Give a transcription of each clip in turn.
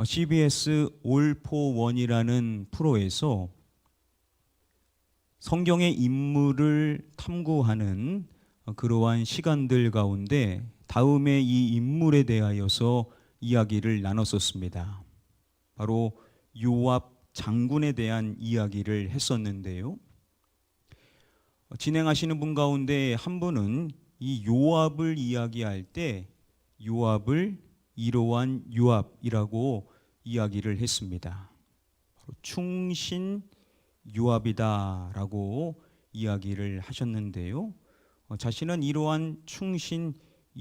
CBS 올 포 원이라는 프로에서 성경의 인물을 탐구하는 그러한 시간들 가운데 다음에 이 인물에 대하여서 이야기를 나눴었습니다. 바로 요압 장군에 대한 이야기를 했었는데요. 진행하시는 분 가운데 한 분은 이 요압을 이야기할 때 요압을 이러한 요압이라고 이야기를 했습니다. 충신 요압이다라고 이야기를 하셨는데요. 자신은 이러한 충신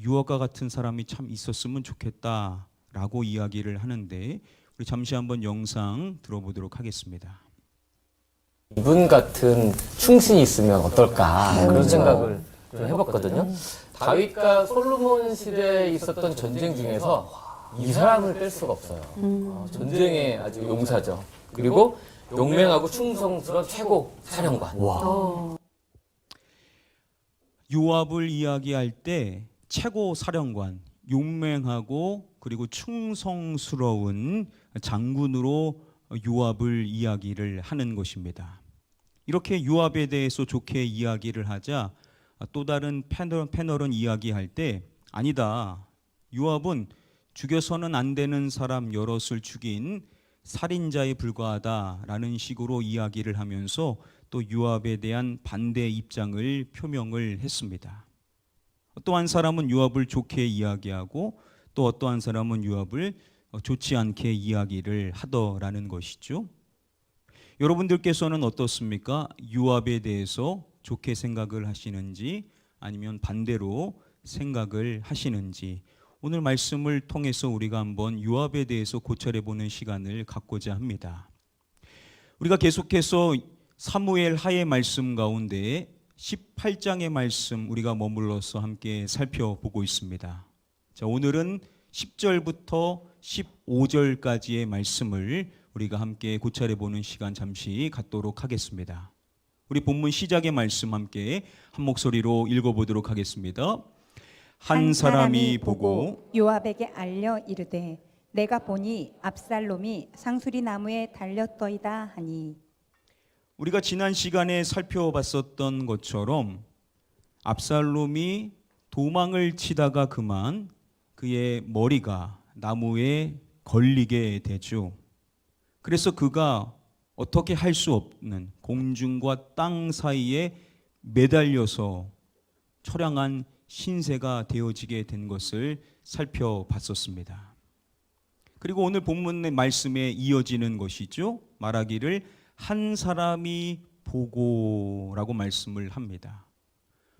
요압과 같은 사람이 참 있었으면 좋겠다라고 이야기를 하는데 우리 잠시 한번 영상 들어보도록 하겠습니다. 이분 같은 충신이 있으면 어떨까 그런 생각을 좀 해봤거든요. 다윗과 솔로몬 시대에 있었던 전쟁 중에서 이 사람을 뺄 수가 없어요. 전쟁의 아주 용사죠. 그리고 용맹하고 충성스러운 최고 사령관. 요압을 이야기할 때 최고 사령관, 용맹하고 그리고 충성스러운 장군으로 요압을 이야기를 하는 것입니다. 이렇게 요압에 대해서 좋게 이야기를 하자 또 다른 패널은 이야기할 때 아니다. 요압은 죽여서는 안 되는 사람 여럿을 죽인 살인자에 불과하다라는 식으로 이야기를 하면서 또 요압에 대한 반대 입장을 표명을 했습니다. 또 한 사람은 요압을 좋게 이야기하고 또 어떠한 사람은 요압을 좋지 않게 이야기를 하더라는 것이죠. 여러분들께서는 어떻습니까? 요압에 대해서 좋게 생각을 하시는지 아니면 반대로 생각을 하시는지 오늘 말씀을 통해서 우리가 한번 요압에 대해서 고찰해 보는 시간을 갖고자 합니다. 우리가 계속해서 사무엘 하의 말씀 가운데 18장의 말씀 우리가 머물러서 함께 살펴보고 있습니다. 자, 오늘은 10절부터 15절까지의 말씀을 우리가 함께 고찰해 보는 시간 잠시 갖도록 하겠습니다. 우리 본문 시작의 말씀 함께 한 목소리로 읽어보도록 하겠습니다. 한 사람이 보고 요압에게 알려 이르되 내가 보니 압살롬이 상수리 나무에 달렸더이다 하니. 우리가 지난 시간에 살펴봤었던 것처럼 압살롬이 도망을 치다가 그만 그의 머리가 나무에 걸리게 되죠. 그래서 그가 어떻게 할 수 없는 공중과 땅 사이에 매달려서 처량한 신세가 되어지게 된 것을 살펴봤었습니다. 그리고 오늘 본문의 말씀에 이어지는 것이죠. 말하기를 한 사람이 보고라고 말씀을 합니다.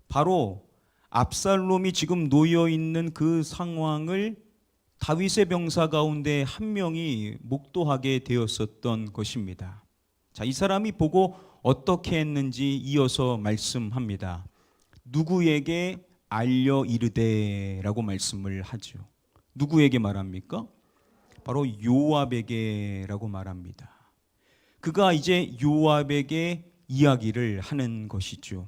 바로 압살롬이 지금 놓여 있는 그 상황을 다윗의 병사 가운데 한 명이 목도하게 되었었던 것입니다. 자, 이 사람이 보고 어떻게 했는지 이어서 말씀합니다. 누구에게 알려 이르되라고 말씀을 하죠. 누구에게 말합니까? 바로 요압에게라고 말합니다. 그가 이제 요압에게 이야기를 하는 것이죠.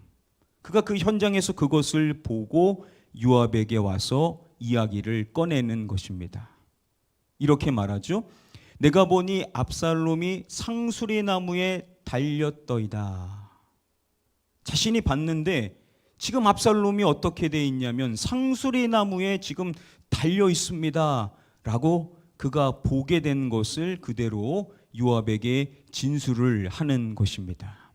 그가 그 현장에서 그것을 보고 요압에게 와서 이야기를 꺼내는 것입니다. 이렇게 말하죠. 내가 보니 압살롬이 상수리 나무에 달렸더이다. 자신이 봤는데 지금 압살롬이 어떻게 돼 있냐면 상수리 나무에 지금 달려 있습니다. 라고 그가 보게 된 것을 그대로 요압에게 진술을 하는 것입니다.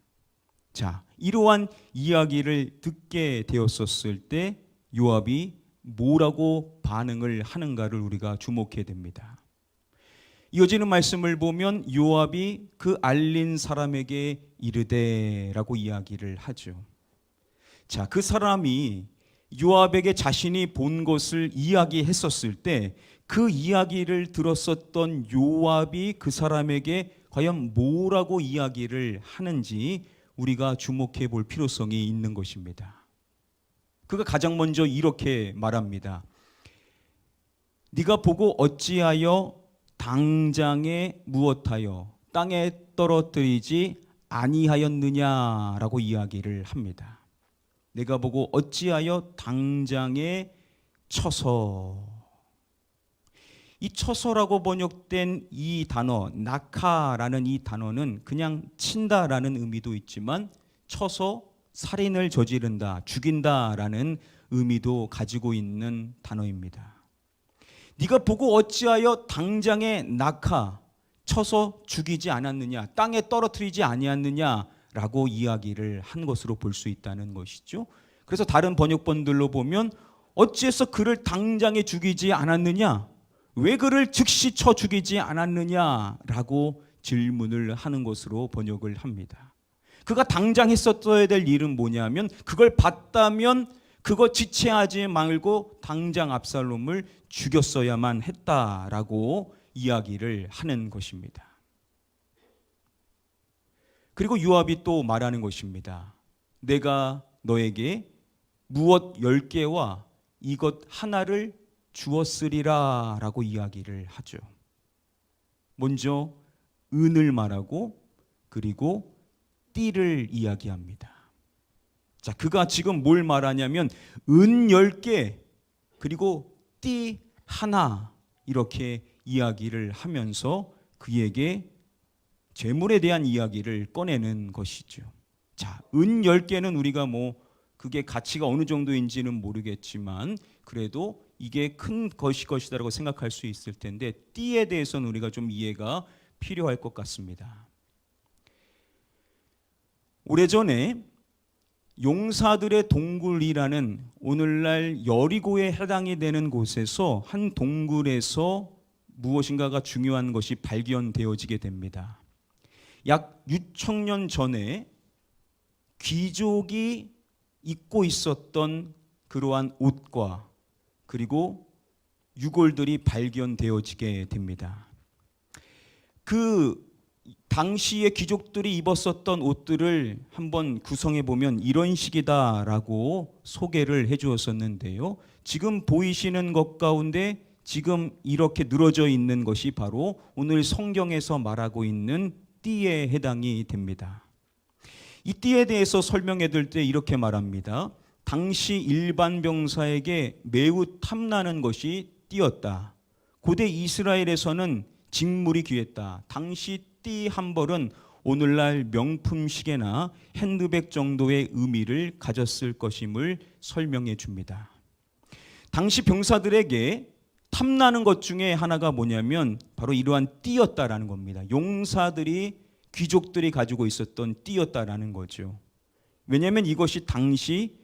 자, 이러한 이야기를 듣게 되었었을 때 요압이 뭐라고 반응을 하는가를 우리가 주목해야 됩니다. 이어지는 말씀을 보면 요압이 그 알린 사람에게 이르되라고 이야기를 하죠. 자, 그 사람이 요압에게 자신이 본 것을 이야기했었을 때 그 이야기를 들었었던 요압이 그 사람에게 과연 뭐라고 이야기를 하는지 우리가 주목해 볼 필요성이 있는 것입니다. 그가 가장 먼저 이렇게 말합니다. 네가 보고 어찌하여 당장에 무엇하여 땅에 떨어뜨리지 아니하였느냐라고 이야기를 합니다. 내가 보고 어찌하여 당장에 쳐서. 이 처소라고 번역된 이 단어 낙하라는 이 단어는 그냥 친다라는 의미도 있지만 처소, 살인을 저지른다, 죽인다라는 의미도 가지고 있는 단어입니다. 네가 보고 어찌하여 당장에 낙하, 쳐서 죽이지 않았느냐, 땅에 떨어뜨리지 아니었느냐라고 이야기를 한 것으로 볼 수 있다는 것이죠. 그래서 다른 번역본들로 보면 어찌해서 그를 당장에 죽이지 않았느냐, 왜 그를 즉시 쳐 죽이지 않았느냐라고 질문을 하는 것으로 번역을 합니다. 그가 당장 했었어야 될 일은 뭐냐면 그걸 봤다면 그거 지체하지 말고 당장 압살롬을 죽였어야만 했다라고 이야기를 하는 것입니다. 그리고 요압이 또 말하는 것입니다. 내가 너에게 무엇 10개와 이것 하나를 주었으리라 라고 이야기를 하죠. 먼저 은을 말하고 그리고 띠를 이야기합니다. 자, 그가 지금 뭘 말하냐면 은 10개 그리고 띠 하나 이렇게 이야기를 하면서 그에게 재물에 대한 이야기를 꺼내는 것이죠. 자, 은 10개는 우리가 그게 가치가 어느 정도인지는 모르겠지만 그래도 이게 큰 것이다라고 생각할 수 있을 텐데 띠에 대해서는 우리가 좀 이해가 필요할 것 같습니다. 오래전에 용사들의 동굴이라는 오늘날 여리고에 해당이 되는 곳에서 한 동굴에서 무엇인가가 중요한 것이 발견되어지게 됩니다. 약 6,000년 전에 귀족이 입고 있었던 그러한 옷과 그리고 유골들이 발견되어지게 됩니다. 그 당시에 귀족들이 입었었던 옷들을 한번 구성해 보면 이런 식이다라고 소개를 해 주었었는데요. 지금 보이시는 것 가운데 지금 이렇게 늘어져 있는 것이 바로 오늘 성경에서 말하고 있는 띠에 해당이 됩니다. 이 띠에 대해서 설명해 드릴 때 이렇게 말합니다. 당시 일반 병사에게 매우 탐나는 것이 띠였다. 고대 이스라엘에서는 직물이 귀했다. 당시 띠 한 벌은 오늘날 명품 시계나 핸드백 정도의 의미를 가졌을 것임을 설명해 줍니다. 당시 병사들에게 탐나는 것 중에 하나가 뭐냐면 바로 이러한 띠였다라는 겁니다. 용사들이 귀족들이 가지고 있었던 띠였다라는 거죠. 왜냐하면 이것이 당시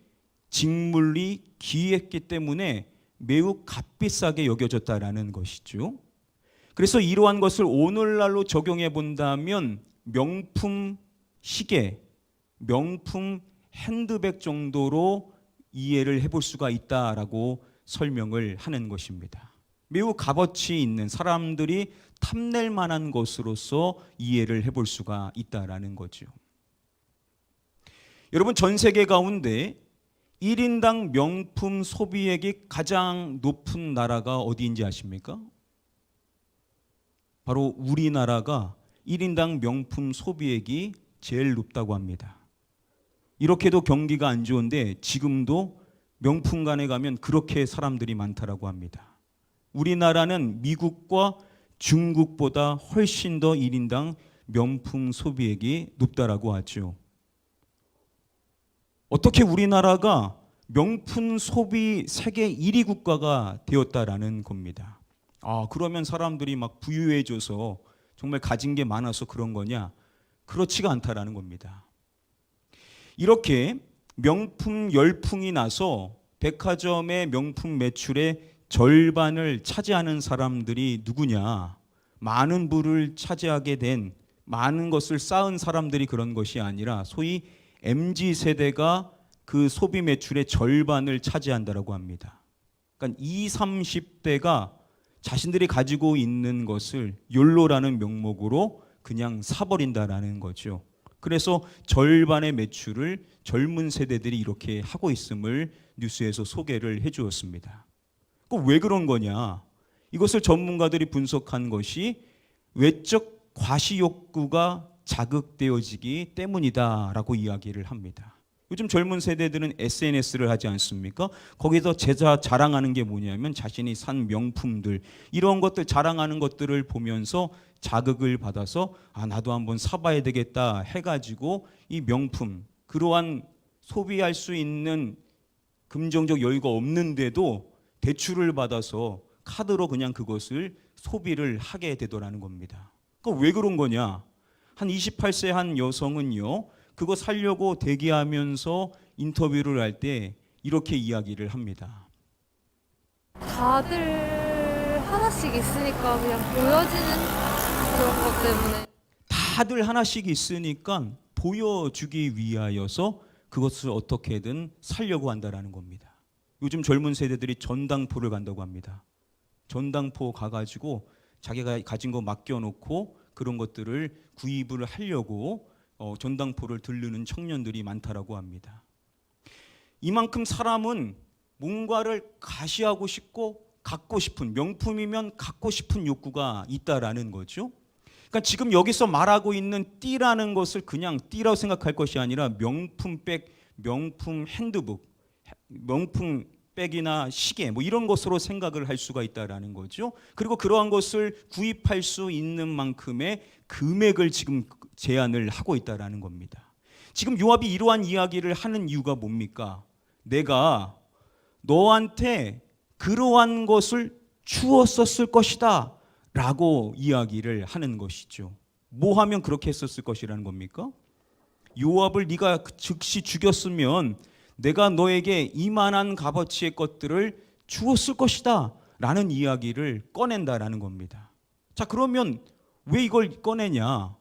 직물이 귀했기 때문에 매우 값비싸게 여겨졌다라는 것이죠. 그래서 이러한 것을 오늘날로 적용해 본다면 명품 시계, 명품 핸드백 정도로 이해를 해볼 수가 있다라고 설명을 하는 것입니다. 매우 값어치 있는 사람들이 탐낼 만한 것으로서 이해를 해볼 수가 있다라는 거죠. 여러분, 전 세계 가운데 1인당 명품 소비액이 가장 높은 나라가 어디인지 아십니까? 바로 우리나라가 1인당 명품 소비액이 제일 높다고 합니다. 이렇게도 경기가 안 좋은데 지금도 명품관에 가면 그렇게 사람들이 많다라고 합니다. 우리나라는 미국과 중국보다 훨씬 더 1인당 명품 소비액이 높다라고 하죠. 어떻게 우리나라가 명품 소비 세계 1위 국가가 되었다라는 겁니다. 그러면 사람들이 막 부유해져서 정말 가진 게 많아서 그런 거냐? 그렇지가 않다라는 겁니다. 이렇게 명품 열풍이 나서 백화점의 명품 매출의 절반을 차지하는 사람들이 누구냐? 많은 부를 차지하게 된 많은 것을 쌓은 사람들이 그런 것이 아니라 소위 MZ세대가 그 소비 매출의 절반을 차지한다라고 합니다. 그러니까 20, 30대가 자신들이 가지고 있는 것을 욜로라는 명목으로 그냥 사버린다라는 거죠. 그래서 절반의 매출을 젊은 세대들이 이렇게 하고 있음을 뉴스에서 소개를 해 주었습니다. 왜 그런 거냐? 이것을 전문가들이 분석한 것이 외적 과시욕구가 자극되어지기 때문이다라고 이야기를 합니다. 요즘 젊은 세대들은 SNS를 하지 않습니까? 거기서 자랑하는 게 뭐냐면 자신이 산 명품들, 이런 것들 자랑하는 것들을 보면서 자극을 받아서 나도 한번 사봐야 되겠다 해가지고 이 명품, 그러한 소비할 수 있는 금전적 여유가 없는데도 대출을 받아서 카드로 그냥 그것을 소비를 하게 되더라는 겁니다. 그러니까 왜 그런 거냐? 한 28세 한 여성은요, 그거 살려고 대기하면서 인터뷰를 할 때 이렇게 이야기를 합니다. 다들 하나씩 있으니까 그냥 보여지는 그런 것 때문에. 다들 하나씩 있으니까 보여주기 위하여서 그것을 어떻게든 살려고 한다라는 겁니다. 요즘 젊은 세대들이 전당포를 간다고 합니다. 전당포 가가지고 자기가 가진 거 맡겨놓고 그런 것들을 구입을 하려고 전당포를 들르는 청년들이 많다라고 합니다. 이만큼 사람은 뭔가를 가시하고 싶고 갖고 싶은, 명품이면 갖고 싶은 욕구가 있다라는 거죠. 그러니까 지금 여기서 말하고 있는 띠라는 것을 그냥 띠라고 생각할 것이 아니라 명품 백, 명품 핸드북, 명품 백이나 시계 뭐 이런 것으로 생각을 할 수가 있다라는 거죠. 그리고 그러한 것을 구입할 수 있는 만큼의 금액을 지금 제한을 하고 있다라는 겁니다. 지금 요압이 이러한 이야기를 하는 이유가 뭡니까? 내가 너한테 그러한 것을 주었었을 것이다 라고 이야기를 하는 것이죠. 뭐 하면 그렇게 했었을 것이라는 겁니까? 요압을 네가 즉시 죽였으면 내가 너에게 이만한 값어치의 것들을 주었을 것이다 라는 이야기를 꺼낸다라는 겁니다. 자, 그러면 왜 이걸 꺼내냐?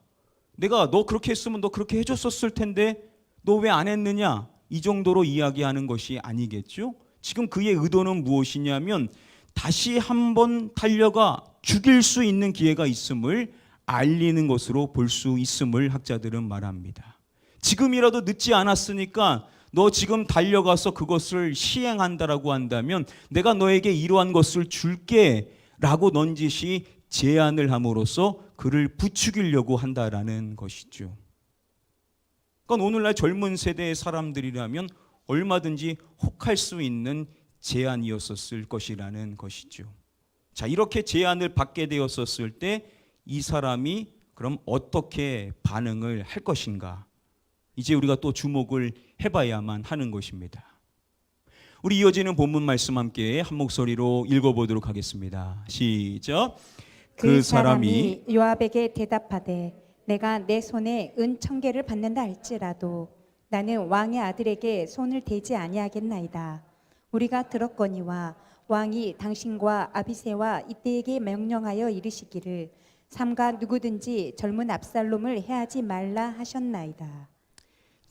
내가 너 그렇게 했으면 너 그렇게 해줬었을 텐데 너 왜 안 했느냐? 이 정도로 이야기하는 것이 아니겠죠? 지금 그의 의도는 무엇이냐면 다시 한번 달려가 죽일 수 있는 기회가 있음을 알리는 것으로 볼 수 있음을 학자들은 말합니다. 지금이라도 늦지 않았으니까 너 지금 달려가서 그것을 시행한다라고 한다면 내가 너에게 이러한 것을 줄게 라고 넌지시 제안을 함으로써 그를 부추기려고 한다라는 것이죠. 그러니까 오늘날 젊은 세대의 사람들이라면 얼마든지 혹할 수 있는 제안이었었을 것이라는 것이죠. 자, 이렇게 제안을 받게 되었었을 때 이 사람이 그럼 어떻게 반응을 할 것인가? 이제 우리가 또 주목을 해봐야만 하는 것입니다. 우리 이어지는 본문 말씀 함께 한 목소리로 읽어보도록 하겠습니다. 시작. 그 사람이 요압에게 대답하되 내가 내 손에 은 1000개를 받는다 할지라도 나는 왕의 아들에게 손을 대지 아니하겠나이다. 우리가 들었거니와 왕이 당신과 아비새와 이때에게 명령하여 이르시기를 삼가 누구든지 젊은 압살롬을 해하지 말라 하셨나이다.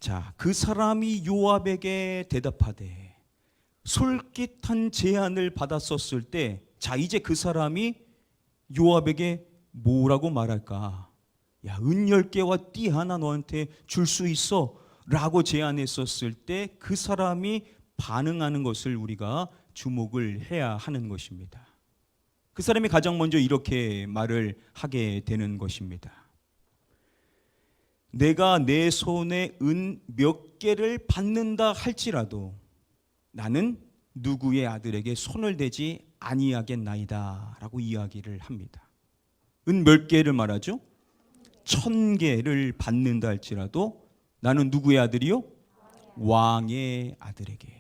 자, 그 사람이 요압에게 대답하되 솔깃한 제안을 받았었을 때, 자, 이제 그 사람이 요압에게 뭐라고 말할까? 야, 은 10개와 띠 하나 너한테 줄 수 있어 라고 제안했었을 때 그 사람이 반응하는 것을 우리가 주목을 해야 하는 것입니다. 그 사람이 가장 먼저 이렇게 말을 하게 되는 것입니다. 내가 내 손에 은 몇 개를 받는다 할지라도 나는 누구의 아들에게 손을 대지 아니하겠나이다 라고 이야기를 합니다. 은 몇 개를 말하죠? 1000개를 받는다 할지라도 나는 누구의 아들이요? 왕의 아들에게.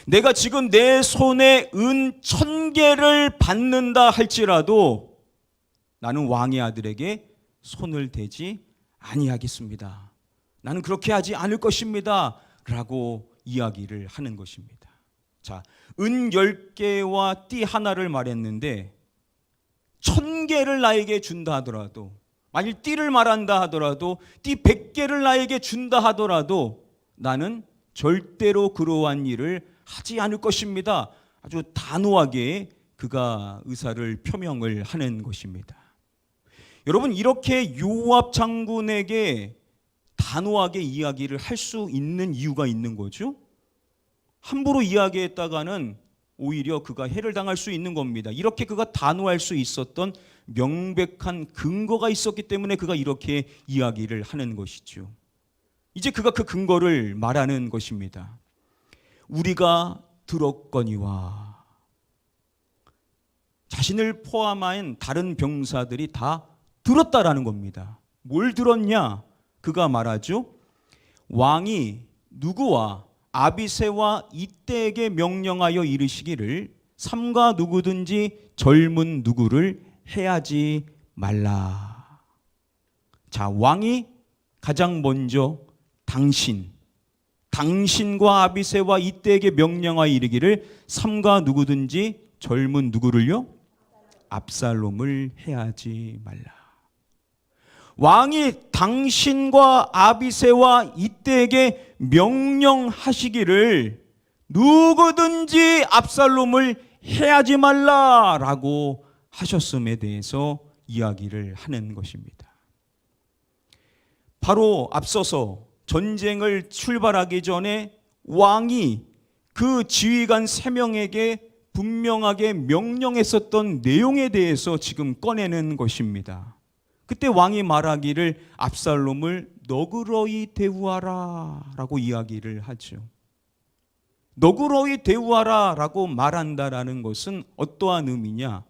내가 지금 내 손에 은 1000개를 받는다 할지라도 나는 왕의 아들에게 손을 대지 아니하겠습니다. 나는 그렇게 하지 않을 것입니다 라고 이야기를 하는 것입니다. 자, 은 10개와 띠 하나를 말했는데 1000개를 나에게 준다 하더라도, 만일 띠를 말한다 하더라도 띠 100개를 나에게 준다 하더라도 나는 절대로 그러한 일을 하지 않을 것입니다. 아주 단호하게 그가 의사를 표명을 하는 것입니다. 여러분, 이렇게 요압 장군에게 단호하게 이야기를 할 수 있는 이유가 있는 거죠. 함부로 이야기했다가는 오히려 그가 해를 당할 수 있는 겁니다. 이렇게 그가 단호할 수 있었던 명백한 근거가 있었기 때문에 그가 이렇게 이야기를 하는 것이죠. 이제 그가 그 근거를 말하는 것입니다. 우리가 들었거니와. 자신을 포함한 다른 병사들이 다 들었다라는 겁니다. 뭘 들었냐? 그가 말하죠. 왕이 누구와 아비새와 이때에게 명령하여 이르시기를 삼가 누구든지 젊은 누구를 해하지 말라. 자, 왕이 가장 먼저 당신과 아비새와 이때에게 명령하여 이르기를 삼가 누구든지 젊은 누구를요? 압살롬을 해하지 말라. 왕이 당신과 아비새와 이때에게 명령하시기를 누구든지 압살롬을 해하지 말라라고 하셨음에 대해서 이야기를 하는 것입니다. 바로 앞서서 전쟁을 출발하기 전에 왕이 그 지휘관 3명에게 분명하게 명령했었던 내용에 대해서 지금 꺼내는 것입니다. 그때 왕이 말하기를 압살롬을 너그러이 대우하라 라고 이야기를 하죠. 너그러이 대우하라 라고 말한다라는 것은 어떠한 의미냐?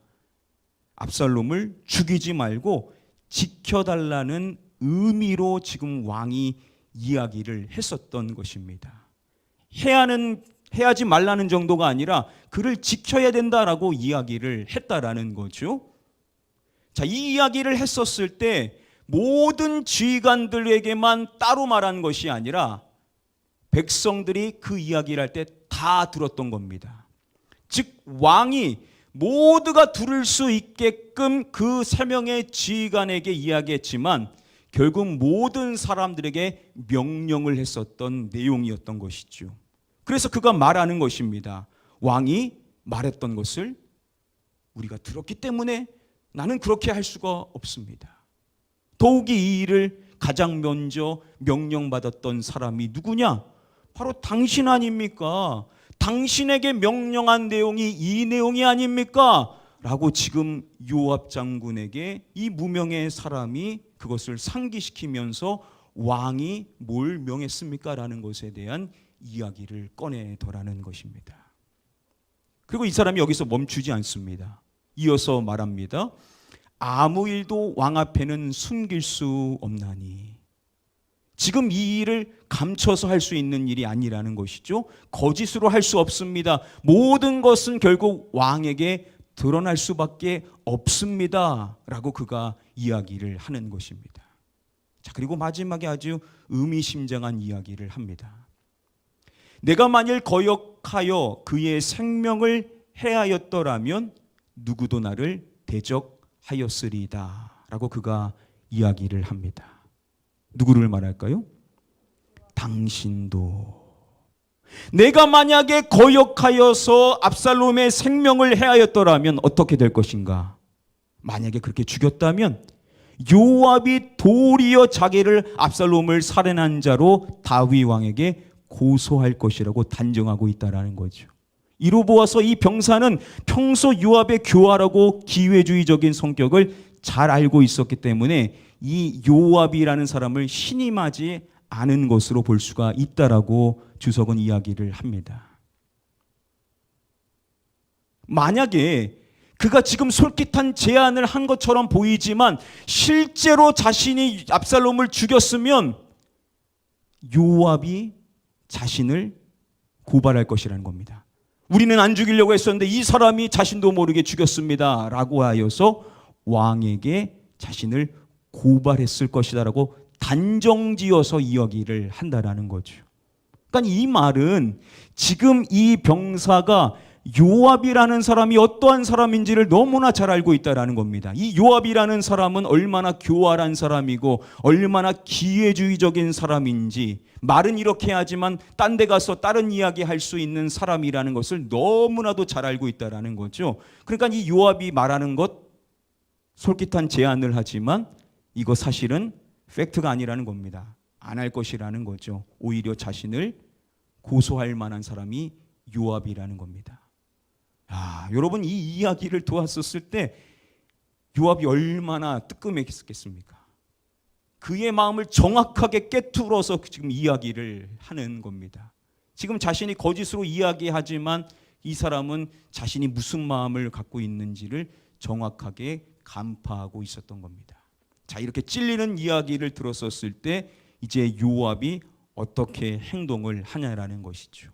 압살롬을 죽이지 말고 지켜달라는 의미로 지금 왕이 이야기를 했었던 것입니다. 해하지 말라는 정도가 아니라 그를 지켜야 된다라고 이야기를 했다라는 거죠. 자, 이 이야기를 했었을 때 모든 지휘관들에게만 따로 말한 것이 아니라 백성들이 그 이야기를 할 때 다 들었던 겁니다. 즉 왕이 모두가 들을 수 있게끔 그 3명의 지휘관에게 이야기했지만 결국 모든 사람들에게 명령을 했었던 내용이었던 것이죠. 그래서 그가 말하는 것입니다. 왕이 말했던 것을 우리가 들었기 때문에 나는 그렇게 할 수가 없습니다. 더욱이 이 일을 가장 먼저 명령받았던 사람이 누구냐? 바로 당신 아닙니까? 당신에게 명령한 내용이 이 내용이 아닙니까? 라고 지금 요압 장군에게 이 무명의 사람이 그것을 상기시키면서 왕이 뭘 명했습니까? 라는 것에 대한 이야기를 꺼내더라는 것입니다. 그리고 이 사람이 여기서 멈추지 않습니다. 이어서 말합니다. 아무 일도 왕 앞에는 숨길 수 없나니. 지금 이 일을 감춰서 할 수 있는 일이 아니라는 것이죠. 거짓으로 할 수 없습니다. 모든 것은 결국 왕에게 드러날 수밖에 없습니다. 라고 그가 이야기를 하는 것입니다. 자, 그리고 마지막에 아주 의미심장한 이야기를 합니다. 내가 만일 거역하여 그의 생명을 해하였더라면 누구도 나를 대적하였으리이다 라고 그가 이야기를 합니다. 누구를 말할까요? 당신도. 내가 만약에 거역하여서 압살롬의 생명을 해하였더라면 어떻게 될 것인가? 만약에 그렇게 죽였다면 요압이 도리어 자기를 압살롬을 살해한 자로 다윗 왕에게 고소할 것이라고 단정하고 있다라는 거죠. 이로 보아서 이 병사는 평소 요압의 교활하고 기회주의적인 성격을 잘 알고 있었기 때문에 이 요압이라는 사람을 신임하지 않은 것으로 볼 수가 있다라고 주석은 이야기를 합니다. 만약에 그가 지금 솔깃한 제안을 한 것처럼 보이지만 실제로 자신이 압살롬을 죽였으면 요압이 자신을 고발할 것이라는 겁니다. 우리는 안 죽이려고 했었는데 이 사람이 자신도 모르게 죽였습니다 라고 하여서 왕에게 자신을 고발했을 것이다라고 단정지어서 이야기를 한다라는 거죠. 그러니까 이 말은 지금 이 병사가 요압이라는 사람이 어떠한 사람인지를 너무나 잘 알고 있다라는 겁니다. 이 요압이라는 사람은 얼마나 교활한 사람이고 얼마나 기회주의적인 사람인지, 말은 이렇게 하지만 딴 데 가서 다른 이야기 할 수 있는 사람이라는 것을 너무나도 잘 알고 있다라는 거죠. 그러니까 이 요압이 말하는 것 솔깃한 제안을 하지만 이거 사실은 팩트가 아니라는 겁니다. 안 할 것이라는 거죠. 오히려 자신을 고소할 만한 사람이 요압이라는 겁니다. 여러분 이 이야기를 도왔었을 때 요압이 얼마나 뜨끔했겠습니까? 그의 마음을 정확하게 꿰뚫어서 지금 이야기를 하는 겁니다. 지금 자신이 거짓으로 이야기하지만 이 사람은 자신이 무슨 마음을 갖고 있는지를 정확하게 간파하고 있었던 겁니다. 자, 이렇게 찔리는 이야기를 들었었을 때 이제 요압이 어떻게 행동을 하냐라는 것이죠.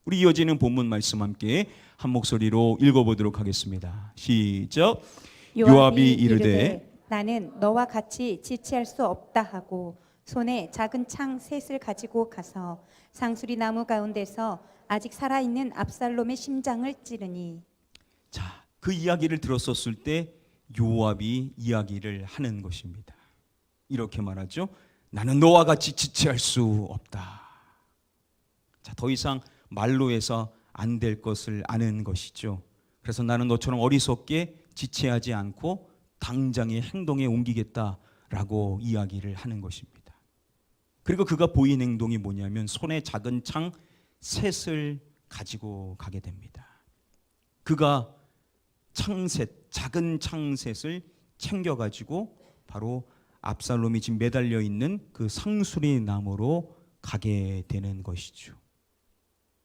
우리 이어지는 본문 말씀 함께 한 목소리로 읽어보도록 하겠습니다. 시작. 요압이 이르되 나는 너와 같이 지체할 수 없다 하고 손에 작은 창 셋을 가지고 가서 상수리 나무 가운데서 아직 살아있는 압살롬의 심장을 찌르니. 자, 그 이야기를 들었었을 때 요압이 이야기를 하는 것입니다. 이렇게 말하죠. 나는 너와 같이 지체할 수 없다. 자, 더 이상 말로 해서 안 될 것을 아는 것이죠. 그래서 나는 너처럼 어리석게 지체하지 않고 당장의 행동에 옮기겠다라고 이야기를 하는 것입니다. 그리고 그가 보인 행동이 뭐냐면 손에 작은 창 셋을 가지고 가게 됩니다. 그가 창셋, 작은 창셋을 챙겨가지고 바로 압살롬이 지금 매달려 있는 그 상수리 나무로 가게 되는 것이죠.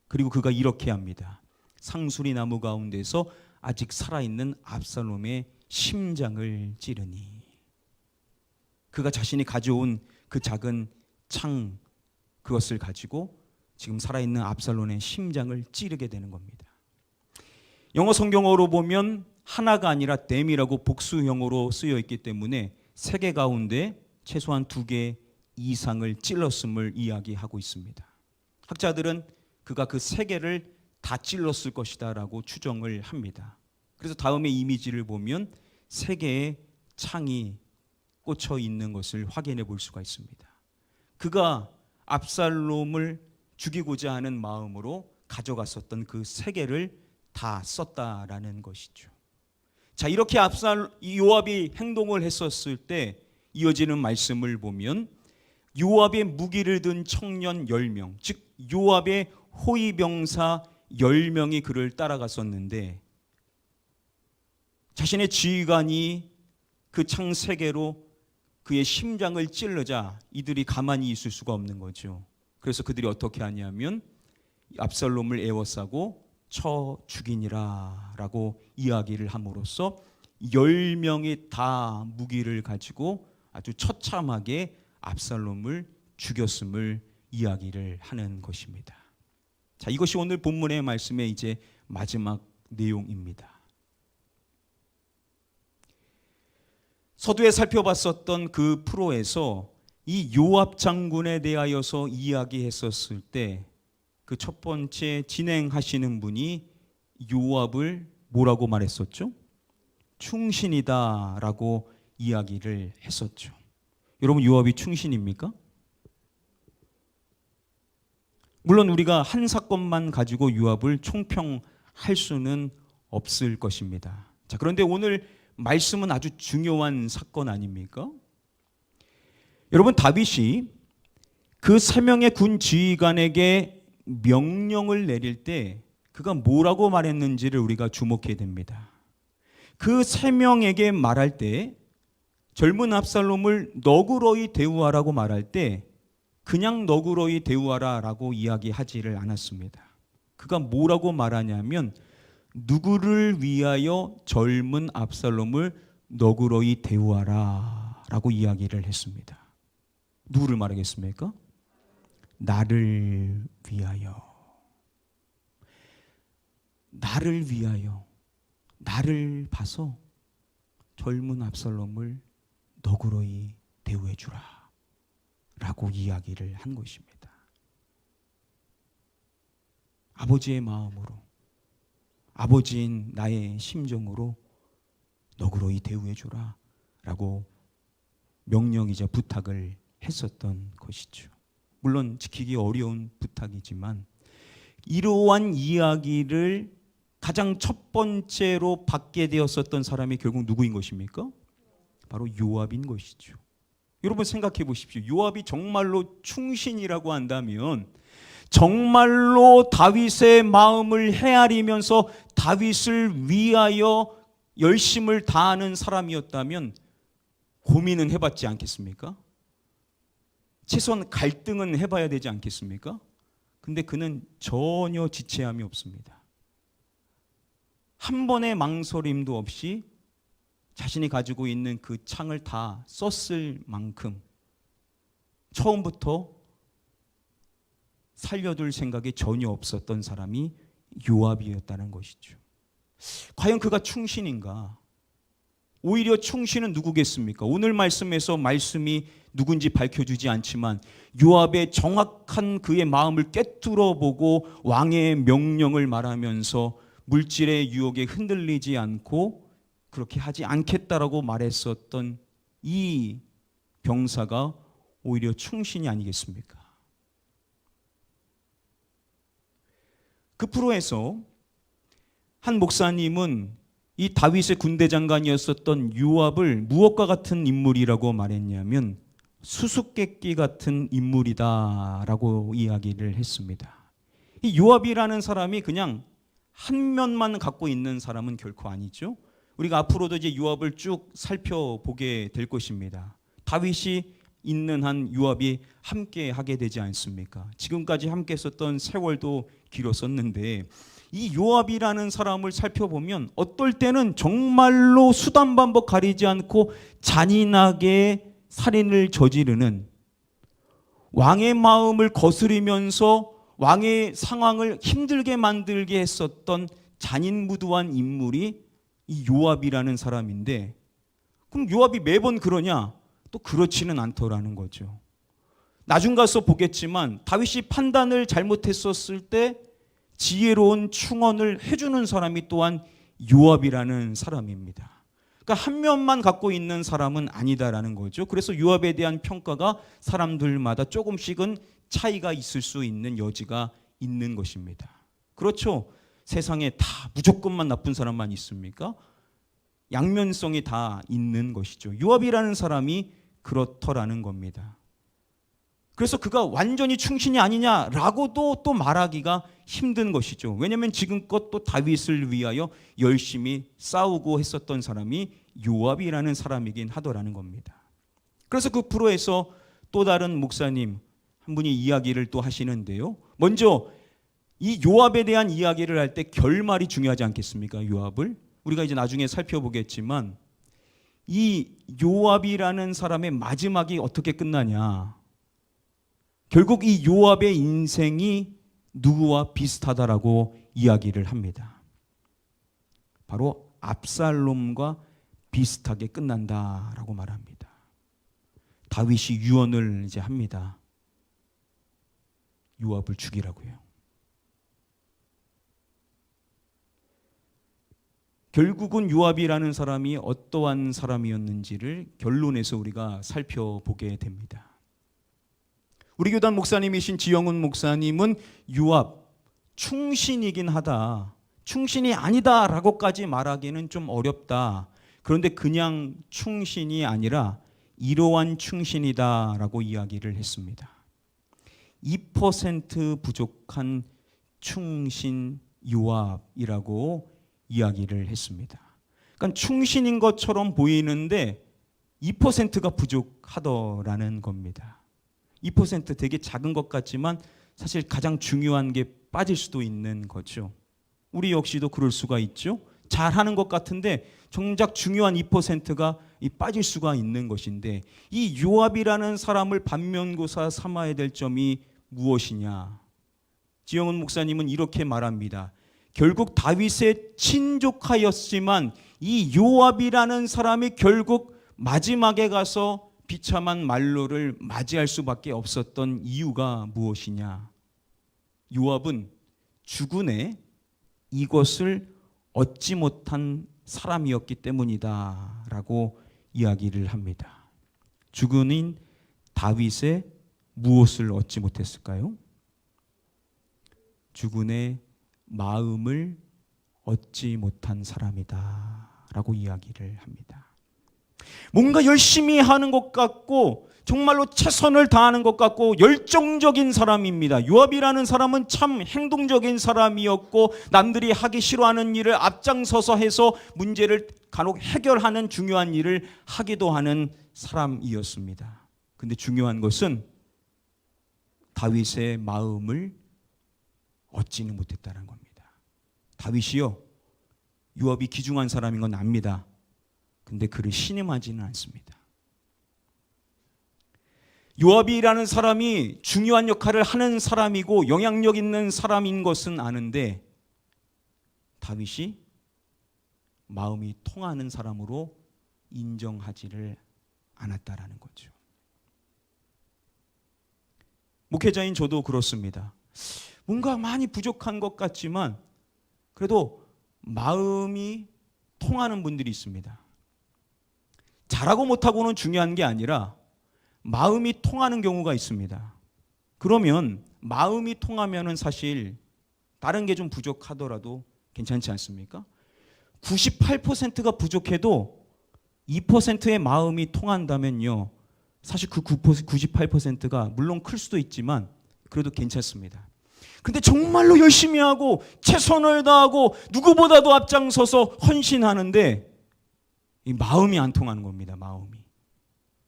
그리고 그가 이렇게 합니다. 상수리 나무 가운데서 아직 살아있는 압살롬의 심장을 찌르니. 그가 자신이 가져온 그 작은 창, 그것을 가지고 지금 살아있는 압살롬의 심장을 찌르게 되는 겁니다. 영어 성경어로 보면 하나가 아니라 댐이라고 복수형으로 쓰여 있기 때문에 세 개 가운데 최소한 2개 이상을 찔렀음을 이야기하고 있습니다. 학자들은 그가 그 3개를 다 찔렀을 것이다 라고 추정을 합니다. 그래서 다음의 이미지를 보면 3개의 창이 꽂혀 있는 것을 확인해 볼 수가 있습니다. 그가 압살롬을 죽이고자 하는 마음으로 가져갔었던 그 3개를 다 썼다라는 것이죠. 자, 이렇게 요압이 행동을 했었을 때 이어지는 말씀을 보면 요압의 무기를 든 청년 10명, 즉 요압의 호위병사 10명이 그를 따라갔었는데 자신의 지휘관이 그 창 3개로 그의 심장을 찌르자 이들이 가만히 있을 수가 없는 거죠. 그래서 그들이 어떻게 하냐면 압살롬을 에워싸고 쳐 죽이니라 라고 이야기를 함으로써 10명이 다 무기를 가지고 아주 처참하게 압살롬을 죽였음을 이야기를 하는 것입니다. 자, 이것이 오늘 본문의 말씀의 이제 마지막 내용입니다. 서두에 살펴봤었던 그 프로에서 이 요압 장군에 대하여서 이야기했었을 때 그 첫 번째 진행하시는 분이 요압을 뭐라고 말했었죠? 충신이다라고 이야기를 했었죠. 여러분, 요압이 충신입니까? 물론 우리가 한 사건만 가지고 요압을 총평할 수는 없을 것입니다. 자, 그런데 오늘 말씀은 아주 중요한 사건 아닙니까? 여러분, 다윗이 그 3명의 군 지휘관에게 명령을 내릴 때 그가 뭐라고 말했는지를 우리가 주목해야 됩니다. 그 3명에게 말할 때 젊은 압살롬을 너그러이 대우하라고 말할 때 그냥 너그러이 대우하라라고 이야기하지를 않았습니다. 그가 뭐라고 말하냐면 누구를 위하여 젊은 압살롬을 너그러이 대우하라라고 이야기를 했습니다. 누구를 말하겠습니까? 나를 위하여. 나를 위하여. 나를 봐서 젊은 압살롬을 너그러이 대우해 주라 라고 이야기를 한 것입니다. 아버지의 마음으로, 아버지인 나의 심정으로 너그러이 대우해 주라 라고 명령이자 부탁을 했었던 것이죠. 물론 지키기 어려운 부탁이지만 이러한 이야기를 가장 첫 번째로 받게 되었었던 사람이 결국 누구인 것입니까? 바로 요압인 것이죠. 여러분 생각해 보십시오. 요압이 정말로 충신이라고 한다면, 정말로 다윗의 마음을 헤아리면서 다윗을 위하여 열심을 다하는 사람이었다면 고민은 해봤지 않겠습니까? 최소한 갈등은 해봐야 되지 않겠습니까? 근데 그는 전혀 지체함이 없습니다. 한 번의 망설임도 없이 자신이 가지고 있는 그 창을 다 썼을 만큼 처음부터 살려둘 생각이 전혀 없었던 사람이 요압이었다는 것이죠. 과연 그가 충신인가? 오히려 충신은 누구겠습니까? 오늘 말씀에서 말씀이 누군지 밝혀주지 않지만 요압의 정확한 그의 마음을 꿰뚫어 보고 왕의 명령을 말하면서 물질의 유혹에 흔들리지 않고 그렇게 하지 않겠다라고 말했었던 이 병사가 오히려 충신이 아니겠습니까? 그 프로에서 한 목사님은 이 다윗의 군대 장관이었었던 요압을 무엇과 같은 인물이라고 말했냐면 수수께끼 같은 인물이다라고 이야기를 했습니다. 이 요압이라는 사람이 그냥 한 면만 갖고 있는 사람은 결코 아니죠. 우리가 앞으로도 이제 요압을 쭉 살펴보게 될 것입니다. 다윗이 있는 한 요압이 함께 하게 되지 않습니까? 지금까지 함께 했었던 세월도 길었었는데 이 요압이라는 사람을 살펴보면 어떨 때는 정말로 수단반복 가리지 않고 잔인하게 살인을 저지르는 왕의 마음을 거스리면서 왕의 상황을 힘들게 만들게 했었던 잔인무도한 인물이 이 요압이라는 사람인데 그럼 요압이 매번 그러냐? 또 그렇지는 않더라는 거죠. 나중 가서 보겠지만 다윗이 판단을 잘못했었을 때 지혜로운 충언을 해주는 사람이 또한 요압이라는 사람입니다. 그러니까 한 면만 갖고 있는 사람은 아니다라는 거죠. 그래서 요압에 대한 평가가 사람들마다 조금씩은 차이가 있을 수 있는 여지가 있는 것입니다. 그렇죠. 세상에 다 무조건만 나쁜 사람만 있습니까? 양면성이 다 있는 것이죠. 요압이라는 사람이 그렇더라는 겁니다. 그래서 그가 완전히 충신이 아니냐라고도 또 말하기가 힘든 것이죠. 왜냐하면 지금껏 또 다윗을 위하여 열심히 싸우고 했었던 사람이 요압이라는 사람이긴 하더라는 겁니다. 그래서 그 프로에서 또 다른 목사님 한 분이 이야기를 또 하시는데요. 먼저 이 요압에 대한 이야기를 할 때 결말이 중요하지 않겠습니까? 요압을 우리가 이제 나중에 살펴보겠지만 이 요압이라는 사람의 마지막이 어떻게 끝나냐? 결국 이 요압의 인생이 누구와 비슷하다라고 이야기를 합니다. 바로 압살롬과 비슷하게 끝난다라고 말합니다. 다윗이 유언을 이제 합니다. 요압을 죽이라고요. 결국은 요압이라는 사람이 어떠한 사람이었는지를 결론에서 우리가 살펴보게 됩니다. 우리 교단 목사님이신 지영훈 목사님은 요압 충신이긴 하다, 충신이 아니다라고까지 말하기는 좀 어렵다. 그런데 그냥 충신이 아니라 이러한 충신이다라고 이야기를 했습니다. 2% 부족한 충신 요압이라고 이야기를 했습니다. 그러니까 충신인 것처럼 보이는데 2%가 부족하더라는 겁니다. 2% 되게 작은 것 같지만 사실 가장 중요한 게 빠질 수도 있는 거죠. 우리 역시도 그럴 수가 있죠. 잘하는 것 같은데 정작 중요한 2%가 빠질 수가 있는 것인데 이 요압이라는 사람을 반면교사 삼아야 될 점이 무엇이냐? 지영훈 목사님은 이렇게 말합니다. 결국 다윗의 친족하였지만 이 요압이라는 사람이 결국 마지막에 가서 비참한 말로를 맞이할 수밖에 없었던 이유가 무엇이냐? 요압은 주군의 이것을 얻지 못한 사람이었기 때문이다라고 이야기를 합니다. 주군인 다윗의 무엇을 얻지 못했을까요? 주군의 마음을 얻지 못한 사람이다라고 이야기를 합니다. 뭔가 열심히 하는 것 같고 정말로 최선을 다하는 것 같고 열정적인 사람입니다. 요압이라는 사람은 참 행동적인 사람이었고 남들이 하기 싫어하는 일을 앞장서서 해서 문제를 간혹 해결하는 중요한 일을 하기도 하는 사람이었습니다. 근데 중요한 것은 다윗의 마음을 얻지는 못했다는 겁니다. 다윗이요, 요압이 귀중한 사람인 건 압니다. 근데 그를 신임하지는 않습니다. 요압이라는 사람이 중요한 역할을 하는 사람이고 영향력 있는 사람인 것은 아는데 다윗이 마음이 통하는 사람으로 인정하지를 않았다라는 거죠. 목회자인 저도 그렇습니다. 뭔가 많이 부족한 것 같지만 그래도 마음이 통하는 분들이 있습니다. 잘하고 못하고는 중요한 게 아니라 마음이 통하는 경우가 있습니다. 그러면 마음이 통하면은 사실 다른 게 좀 부족하더라도 괜찮지 않습니까? 98%가 부족해도 2%의 마음이 통한다면요, 사실 그 98%가 물론 클 수도 있지만 그래도 괜찮습니다. 근데 정말로 열심히 하고 최선을 다하고 누구보다도 앞장서서 헌신하는데 이 마음이 안 통하는 겁니다. 마음이.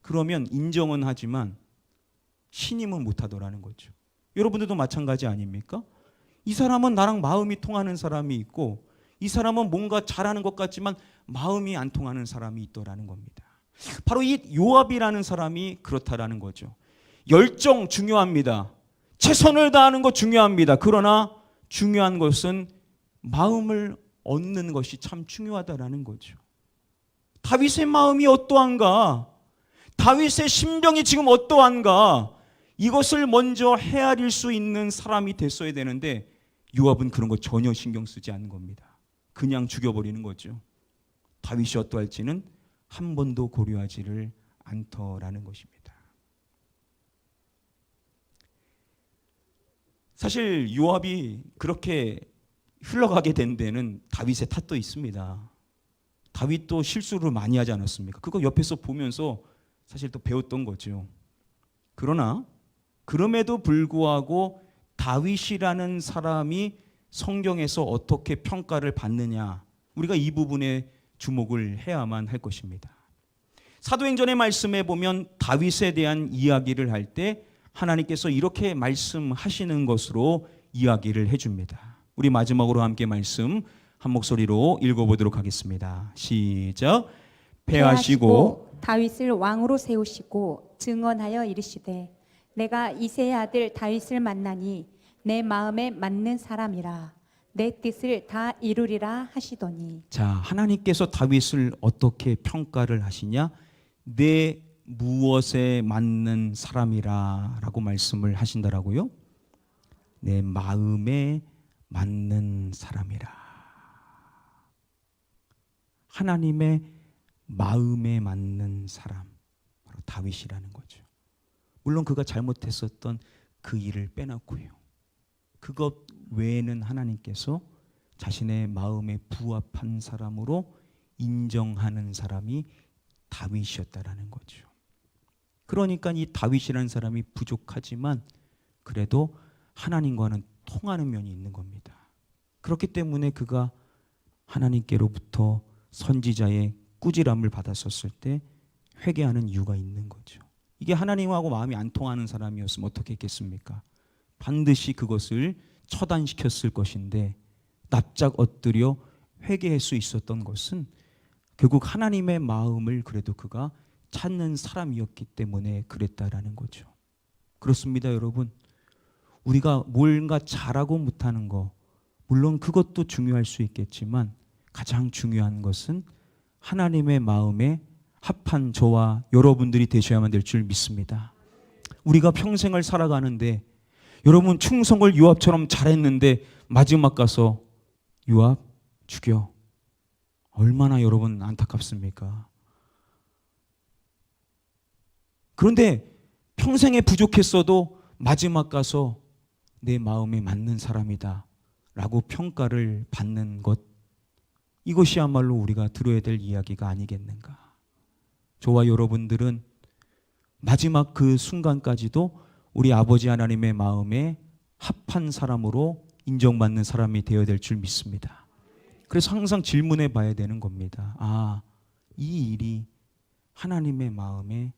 그러면 인정은 하지만 신임은 못하더라는 거죠. 여러분들도 마찬가지 아닙니까? 이 사람은 나랑 마음이 통하는 사람이 있고 이 사람은 뭔가 잘하는 것 같지만 마음이 안 통하는 사람이 있더라는 겁니다. 바로 이 요압이라는 사람이 그렇다라는 거죠. 열정 중요합니다. 최선을 다하는 것 중요합니다. 그러나 중요한 것은 마음을 얻는 것이 참 중요하다라는 거죠. 다윗의 마음이 어떠한가? 다윗의 심정이 지금 어떠한가? 이것을 먼저 헤아릴 수 있는 사람이 됐어야 되는데 요압은 그런 거 전혀 신경 쓰지 않는 겁니다. 그냥 죽여버리는 거죠. 다윗이 어떠할지는 한 번도 고려하지를 않더라는 것입니다. 사실 요압이 그렇게 흘러가게 된 데는 다윗의 탓도 있습니다. 다윗도 실수를 많이 하지 않았습니까? 그거 옆에서 보면서 사실 또 배웠던 거죠. 그러나 그럼에도 불구하고 다윗이라는 사람이 성경에서 어떻게 평가를 받느냐, 우리가 이 부분에 주목을 해야만 할 것입니다. 사도행전의 말씀에 보면 다윗에 대한 이야기를 할 때 하나님께서 이렇게 말씀하시는 것으로 이야기를 해줍니다. 우리 마지막으로 함께 말씀 한 목소리로 읽어보도록 하겠습니다. 시작. 패하시고 다윗을 왕으로 세우시고 증언하여 이르시되 내가 이새의 아들 다윗을 만나니 내 마음에 맞는 사람이라 내 뜻을 다 이루리라 하시더니. 자, 하나님께서 다윗을 어떻게 평가를 하시냐? 내 무엇에 맞는 사람이라 라고 말씀을 하신다라고요? 내 마음에 맞는 사람이라. 하나님의 마음에 맞는 사람, 바로 다윗이라는 거죠. 물론 그가 잘못했었던 그 일을 빼놓고요, 그것 외에는 하나님께서 자신의 마음에 부합한 사람으로 인정하는 사람이 다윗이었다라는 거죠. 그러니까 이 다윗이라는 사람이 부족하지만 그래도 하나님과는 통하는 면이 있는 겁니다. 그렇기 때문에 그가 하나님께로부터 선지자의 꾸지람을 받았었을 때 회개하는 이유가 있는 거죠. 이게 하나님하고 마음이 안 통하는 사람이었으면 어떻게 했겠습니까? 반드시 그것을 처단시켰을 것인데 납작 엎드려 회개할 수 있었던 것은 결국 하나님의 마음을 그래도 그가 찾는 사람이었기 때문에 그랬다라는 거죠. 그렇습니다, 여러분. 우리가 뭔가 잘하고 못하는 거, 물론 그것도 중요할 수 있겠지만 가장 중요한 것은 하나님의 마음에 합한 저와 여러분들이 되셔야만 될 줄 믿습니다. 우리가 평생을 살아가는데 여러분 충성을 요압처럼 잘했는데 마지막 가서 요압 죽여. 얼마나 여러분 안타깝습니까? 그런데 평생에 부족했어도 마지막 가서 내 마음에 맞는 사람이다 라고 평가를 받는 것, 이것이야말로 우리가 들어야 될 이야기가 아니겠는가. 저와 여러분들은 마지막 그 순간까지도 우리 아버지 하나님의 마음에 합한 사람으로 인정받는 사람이 되어야 될 줄 믿습니다. 그래서 항상 질문해 봐야 되는 겁니다. 아, 이 일이 하나님의 마음에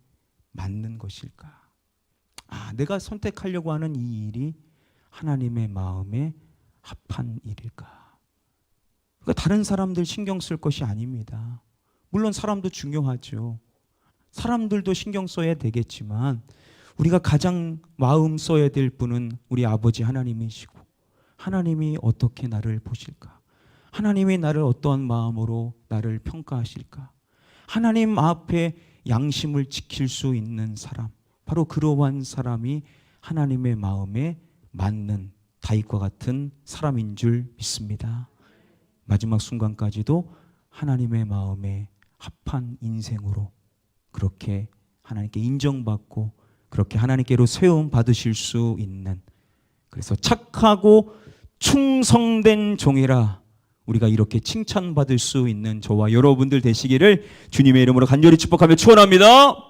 맞는 것일까? 내가 선택하려고 하는 이 일이 하나님의 마음에 합한 일일까? 그러니까 다른 사람들 신경 쓸 것이 아닙니다. 물론 사람도 중요하죠. 사람들도 신경 써야 되겠지만 우리가 가장 마음 써야 될 분은 우리 아버지 하나님이시고, 하나님이 어떻게 나를 보실까? 하나님이 나를 어떠한 마음으로 나를 평가하실까? 하나님 앞에 양심을 지킬 수 있는 사람, 바로 그러한 사람이 하나님의 마음에 맞는 다윗과 같은 사람인 줄 믿습니다. 마지막 순간까지도 하나님의 마음에 합한 인생으로 그렇게 하나님께 인정받고 그렇게 하나님께로 세움 받으실 수 있는, 그래서 착하고 충성된 종이라 우리가 이렇게 칭찬받을 수 있는 저와 여러분들 되시기를 주님의 이름으로 간절히 축복하며 축원합니다.